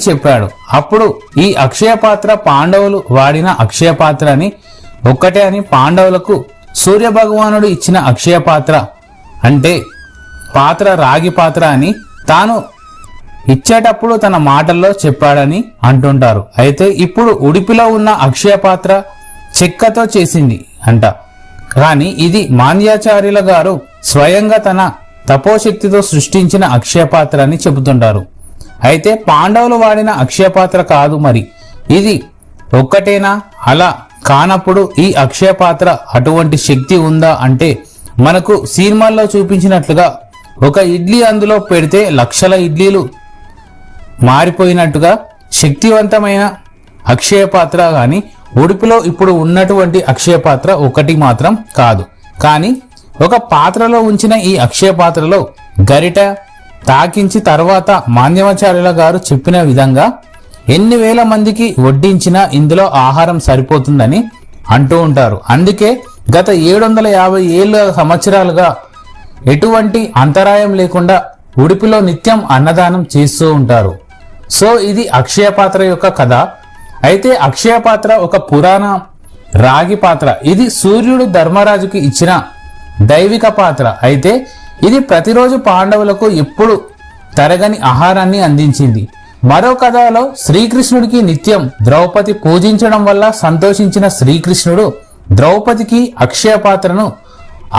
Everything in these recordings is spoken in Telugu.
చెప్పాడు. అప్పుడు ఈ అక్షయ పాత్ర పాండవులు వాడిన అక్షయ పాత్ర అని ఒక్కటే అని పాండవులకు సూర్య భగవానుడు ఇచ్చిన అక్షయ పాత్ర అంటే పాత్ర రాగి పాత్ర అని తాను ఇచ్చేటప్పుడు తన మాటల్లో చెప్పాడని అంటుంటారు. అయితే ఇప్పుడు ఉడిపిలో ఉన్న అక్షయ పాత్ర చెక్కతో చేసింది అంట. కానీ ఇది మాంద్యాచార్యుల గారు స్వయంగా తన తపోశక్తితో సృష్టించిన అక్షయ పాత్ర అని చెబుతుంటారు. అయితే పాండవులు వాడిన అక్షయ పాత్ర కాదు. మరి ఇది ఒక్కటేనా? అలా కానప్పుడు ఈ అక్షయ పాత్ర అటువంటి శక్తి ఉందా అంటే మనకు సినిమాల్లో చూపించినట్లుగా ఒక ఇడ్లీ అందులో పెడితే లక్షల ఇడ్లీలు మారిపోయినట్టుగా శక్తివంతమైన అక్షయ పాత్ర గాని ఉడిపిలో ఇప్పుడు ఉన్నటువంటి అక్షయ పాత్ర ఒకటి మాత్రం కాదు. కానీ ఒక పాత్రలో ఉంచిన ఈ అక్షయ పాత్రలో గరిట తాకించి తర్వాత మాంద్యమాచార్యుల గారు చెప్పిన విధంగా ఎన్ని వేల మందికి వడ్డించినా ఇందులో ఆహారం సరిపోతుందని అంటూ ఉంటారు. అందుకే గత 750 సంవత్సరాలుగా ఎటువంటి అంతరాయం లేకుండా ఉడిపిలో నిత్యం అన్నదానం చేస్తూ ఉంటారు. సో ఇది అక్షయ పాత్ర యొక్క కథ. అయితే అక్షయ పాత్ర ఒక పురాణ రాగి పాత్ర. ఇది సూర్యుడు ధర్మరాజుకి ఇచ్చిన దైవిక పాత్ర. అయితే ఇది ప్రతిరోజు పాండవులకు ఎప్పుడు తరగని ఆహారాన్ని అందించింది. మరో కథలో శ్రీకృష్ణుడికి నిత్యం ద్రౌపది పూజించడం వల్ల సంతోషించిన శ్రీకృష్ణుడు ద్రౌపదికి అక్షయ పాత్రను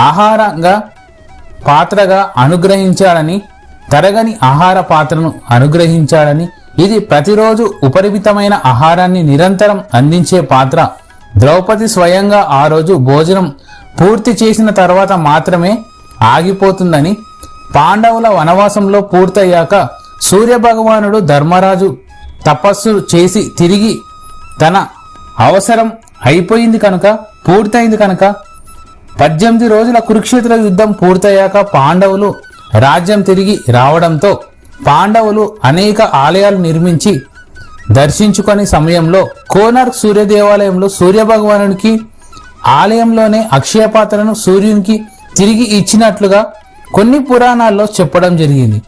ఆహారంగా పాత్రగా అనుగ్రహించాడని, తరగని ఆహార పాత్రను అనుగ్రహించాడని, ఇది ప్రతిరోజు ఉపరిమితమైన ఆహారాన్ని నిరంతరం అందించే పాత్ర. ద్రౌపది స్వయంగా ఆ రోజు భోజనం పూర్తి చేసిన తర్వాత మాత్రమే ఆగిపోతుందని, పాండవుల వనవాసంలో పూర్తయ్యాక సూర్య భగవానుడు ధర్మరాజు తపస్సు చేసి తిరిగి తన అవసరం అయిపోయింది కనుక పూర్తయింది కనుక 18 రోజుల కురుక్షేత్ర యుద్ధం పూర్తయ్యాక పాండవులు రాజ్యం తిరిగి రావడంతో పాండవులు అనేక ఆలయాలు నిర్మించి దర్శించుకునే సమయంలో కోనార్క్ సూర్య దేవాలయంలో సూర్య భగవానుడికి ఆలయంలోనే అక్షయ పాత్రను సూర్యునికి తిరిగి ఇచ్చినట్లుగా కొన్ని పురాణాల్లో చెప్పడం జరిగింది.